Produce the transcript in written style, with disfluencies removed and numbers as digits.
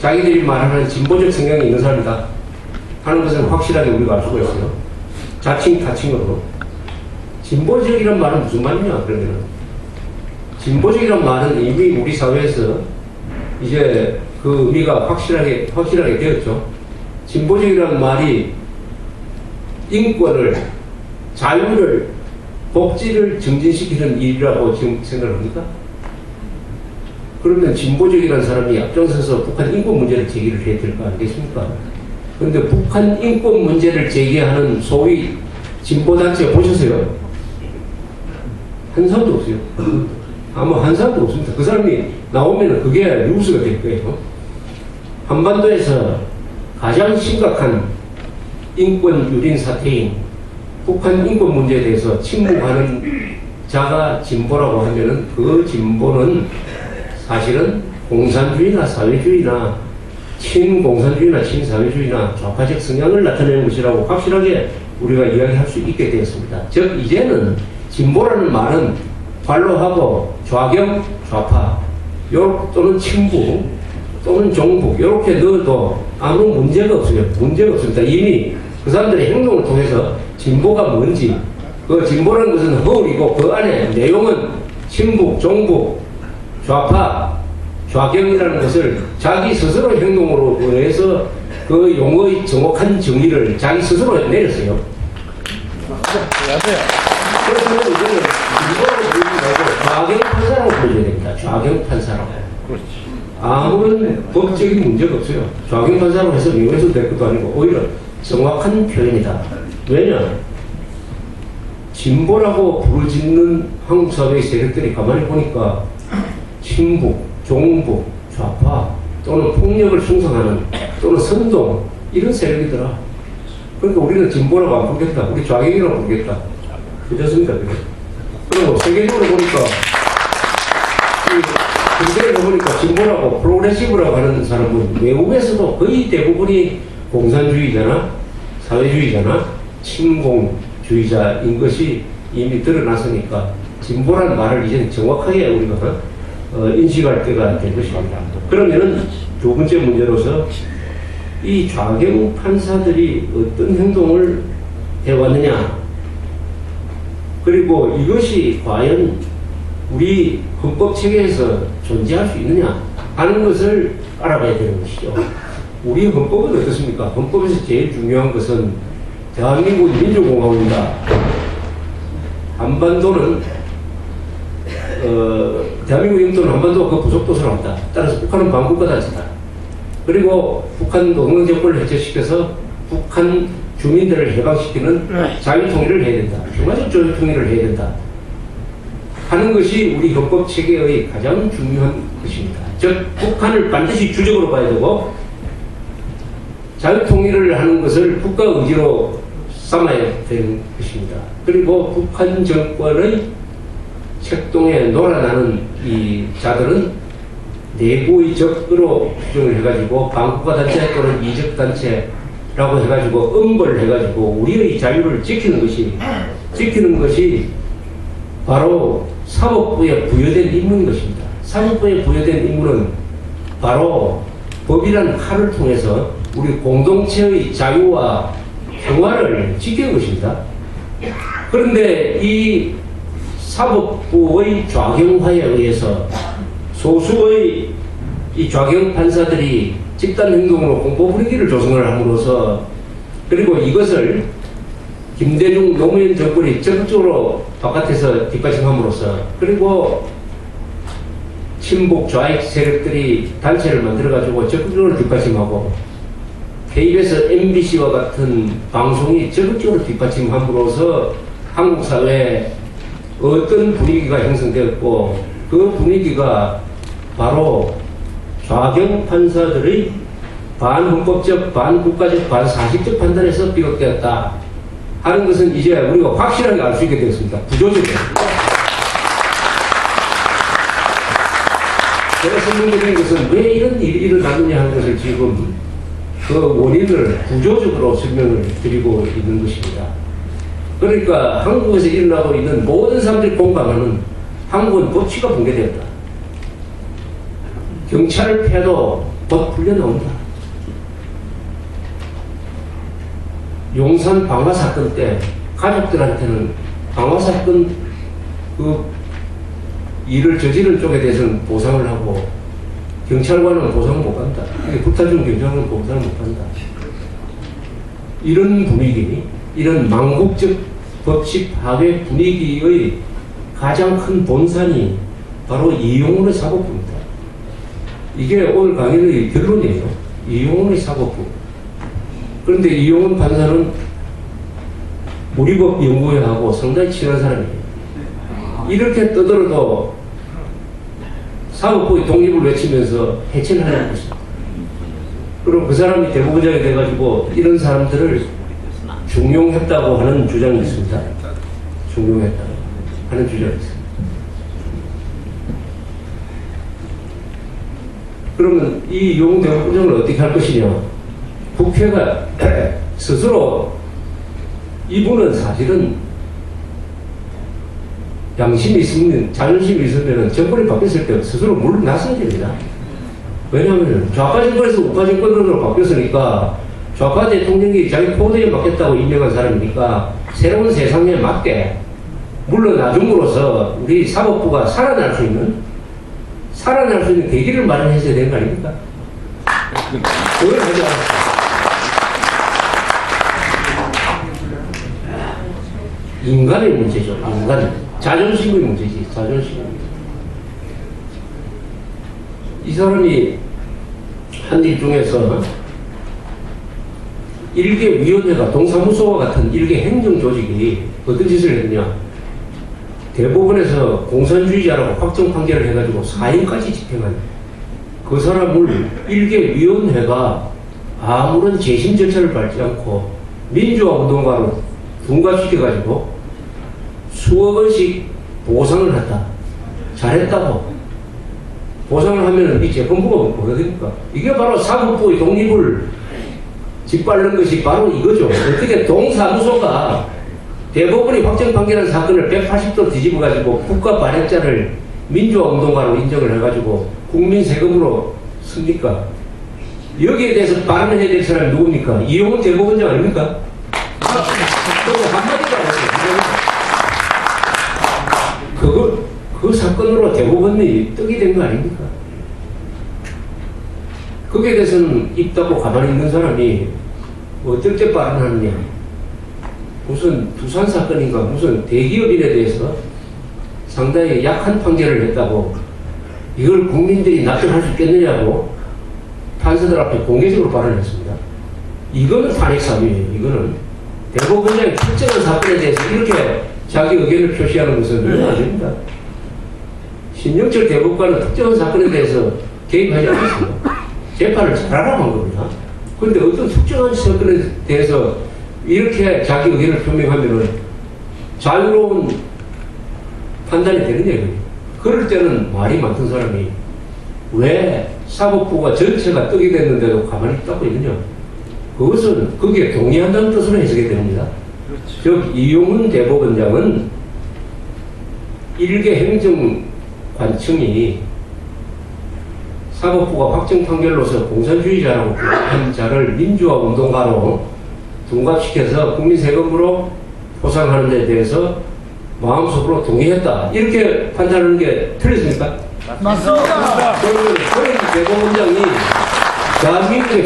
자기들이 말하는 진보적 성향이 있는 사람이다 하는 것은 확실하게 우리가 알 수가 있어요. 자칭 타칭으로. 진보적이란 말은 무슨 말이냐 그러면은 진보적이란 말은 이미 우리 사회에서 이제 그 의미가 확실하게 되었죠. 진보적이라는 말이 인권을, 자유를, 복지를 증진시키는 일이라고 지금 생각합니까? 그러면 진보적이라는 사람이 앞장서서 북한 인권 문제를 제기를 해야 될 거 아니겠습니까? 그런데 북한 인권 문제를 제기하는 소위 진보단체 보셨어요? 한 사람도 없어요. 아마 한 사람도 없습니다. 그 사람이 나오면 그게 뉴스가 될 거예요. 한반도에서 가장 심각한 인권 유린 사태인 북한 인권 문제에 대해서 침묵하는 자가 진보라고 하면은 그 진보는 사실은 공산주의나 사회주의나 친공산주의나 친사회주의나 좌파적 성향을 나타내는 것이라고 확실하게 우리가 이야기할 수 있게 되었습니다. 즉 이제는 진보라는 말은 관로하고 좌경, 좌파 또는 친부 또는 종북 이렇게 넣어도 아무 문제가 없어요. 문제가 없습니다. 이미 그 사람들의 행동을 통해서 진보가 뭔지 그 진보라는 것은 허울이고 그 안에 내용은 친북, 종북, 좌파, 좌경이라는 것을 자기 스스로 행동으로 해서 그 용어의 정확한 정의를 자기 스스로 내렸어요. 그래서 이제는 진보라고 부르지 말고 좌경 판사라고 불러야 됩니다. 좌경 판사라고. 아무런 법적인 문제가 없어요. 좌경 판사라고 해서 미워해서 될 것도 아니고 오히려 정확한 표현이다. 왜냐? 진보라고 부르짖는 한국 사회의 세력들이 가만히 보니까 친북, 종북, 좌파 또는 폭력을 숭상하는 또는 선동 이런 세력이더라. 그러니까 우리는 진보라고 안 부르겠다. 우리 좌경이라고 부르겠다. 그렇습니까? 그리고 세계적으로 보니까 근대에서 보니까 진보라고 프로그레시브라고 하는 사람은 외국에서도 거의 대부분이 공산주의자나 사회주의자나 친공주의자인 것이 이미 드러났으니까 진보라는 말을 이제는 정확하게 우리가 인식할 때가 된 것입니다. 그러면은 두 번째 문제로서 이 좌경 판사들이 어떤 행동을 해왔느냐 그리고 이것이 과연 우리 헌법 체계에서 존재할 수 있느냐 하는 것을 알아봐야 되는 것이죠. 우리 헌법은 어떻습니까? 헌법에서 제일 중요한 것은 대한민국 민주공화국입니다. 한반도는 대한민국 영토는 한반도가 그 부속도서로 합니다. 따라서 북한은 반국가 단체다. 그리고 북한 농민 정권을 해체시켜서 북한 주민들을 해방시키는 자유통일을 해야 된다. 평화적 자유통일을 해야 된다. 하는 것이 우리 헌법 체계의 가장 중요한 것입니다. 즉 북한을 반드시 주적으로 봐야 되고 자유통일을 하는 것을 국가 의지로 삼아야 되는 것입니다. 그리고 북한 정권의 책동에 놀아나는 이 자들은 내부의 적으로 규정을 해가지고 반국가 단체 또는 이적 단체라고 해가지고 음벌을 해가지고 우리의 자유를 지키는 것이 바로 사법부에 부여된 임무인 것입니다. 사법부에 부여된 임무는 바로 법이라는 칼을 통해서 우리 공동체의 자유와 평화를 지키는 것입니다. 그런데 이 사법부의 좌경화에 의해서 소수의 이 좌경 판사들이 집단 행동으로 공포 분위기를 조성을 함으로써 그리고 이것을 김대중 노무현 정권이 적극적으로 바깥에서 뒷받침함으로써 그리고 친북 좌익 세력들이 단체를 만들어가지고 적극적으로 뒷받침하고 KBS, MBC와 같은 방송이 적극적으로 뒷받침함으로써 한국 사회에 어떤 분위기가 형성되었고 그 분위기가 바로 좌경 판사들의 반헌법적, 반국가적, 반사식적 판단에서 비롯되었다 하는 것은 이제 우리가 확실하게 알 수 있게 되었습니다. 구조적입니다. 제가 설명드린 것은 왜 이런 일이 일어나느냐 하는 것을 지금 그 원인을 구조적으로 설명을 드리고 있는 것입니다. 그러니까 한국에서 일어나고 있는 모든 사람들이 공감하는 한국은 법치가 붕괴되었다. 경찰 폐도 곧 풀려 나온다. 용산 방화 사건 때 가족들한테는 방화 사건 그 일을 저지른 쪽에 대해서는 보상을 하고 경찰관은 보상을 못 받는다. 불타준 경찰관은 보상을 못 받는다. 이런 분위기, 이런 망국적 법치 파괴 분위기의 가장 큰 본산이 바로 이용훈의 사법부입니다. 이게 오늘 강의의 결론이에요. 이용훈의 사법부. 그런데 이용훈 판사는 우리법 연구회하고 상당히 친한 사람이에요. 이렇게 떠들어도 사법부의 독립을 외치면서 해체를 하려고 했습니다. 그럼 그 사람이 대법원장이 돼가지고 이런 사람들을 중용했다고 하는 주장이 있습니다. 중용했다고 하는 주장이 있습니다. 그러면 이 용 대법원장을 어떻게 할 것이냐? 국회가 스스로 이분은 사실은 양심이 있으면, 자존심이 있으면 정권이 바뀌었을 때 스스로 물러났어야 됩니다. 왜냐하면 좌파 정권에서 우파 정권으로 바뀌었으니까 좌파 대통령이 자기 포대에 맞겠다고 임명한 사람이니까 새로운 세상에 맞게 물러나줌으로써 우리 사법부가 살아날 수 있는 계기를 마련해줘야 되는 거 아닙니까? 그걸 하지 않았어요. 인간의 문제죠. 인간. 자존심의 문제지. 자존심의 문제. 이 사람이 한 일 중에서 일개위원회가 동사무소와 같은 일개 행정조직이 어떤 짓을 했느냐. 대법원에서 공산주의자라고 확정 판결을 해가지고 4일까지 집행한 그 사람을 일개위원회가 아무런 재심 절차를 밟지 않고 민주화 운동가로 둔갑시켜가지고 수억 원씩 보상을 했다. 잘했다고. 보상을 하면 이 재판부가 뭐가 됩니까? 이게 바로 사법부의 독립을 짓밟는 것이 바로 이거죠. 어떻게 동사무소가 대법원이 확정 판결한 사건을 180도 뒤집어가지고 국가 발행자를 민주화 운동가로 인정을 해가지고 국민 세금으로 씁니까? 여기에 대해서 발언을 해야 될 사람이 누굽니까? 이용훈 대법원장 아닙니까? 한마디도 안 했어요. 그 사건으로 대법원이 떡이 된 거 아닙니까? 거기에 대해서는 입 닫고 가만히 있는 사람이 어떨 때 발언하느냐. 무슨 두산 사건인가 무슨 대기업인에 대해서 상당히 약한 판결을 했다고 이걸 국민들이 납득할 수 있겠느냐고 판사들 앞에 공개적으로 발언했습니다. 이거는 탄핵사유예요. 이거는 대법원장이 특정한 사건에 대해서 이렇게 자기 의견을 표시하는 것은 이건 안 됩니다. 신영철 대법관은 특정한 사건에 대해서 개입하지 않았습니다. 재판을 잘하라고 한 겁니다. 그런데 어떤 특정한 사건에 대해서 이렇게 자기 의견을 표명하면은 자유로운 판단이 되느냐 이거예요. 그럴 때는 말이 많던 사람이 왜 사법부가 전체가 떡이 됐는데도 가만히 있다고 있느냐. 그것은 거기에 동의한다는 뜻으로 해석이 됩니다. 그렇죠. 즉 이용훈 대법원장은 일개 행정관청이 사법부가 확정 판결로서 공산주의자라고 한 자를 민주화 운동가로 둔갑시켜서 국민 세금으로 보상하는 데 대해서 마음속으로 동의했다. 이렇게 판단하는 게 틀렸습니까? 맞습니다. 그러면 대법원장이 대한민국의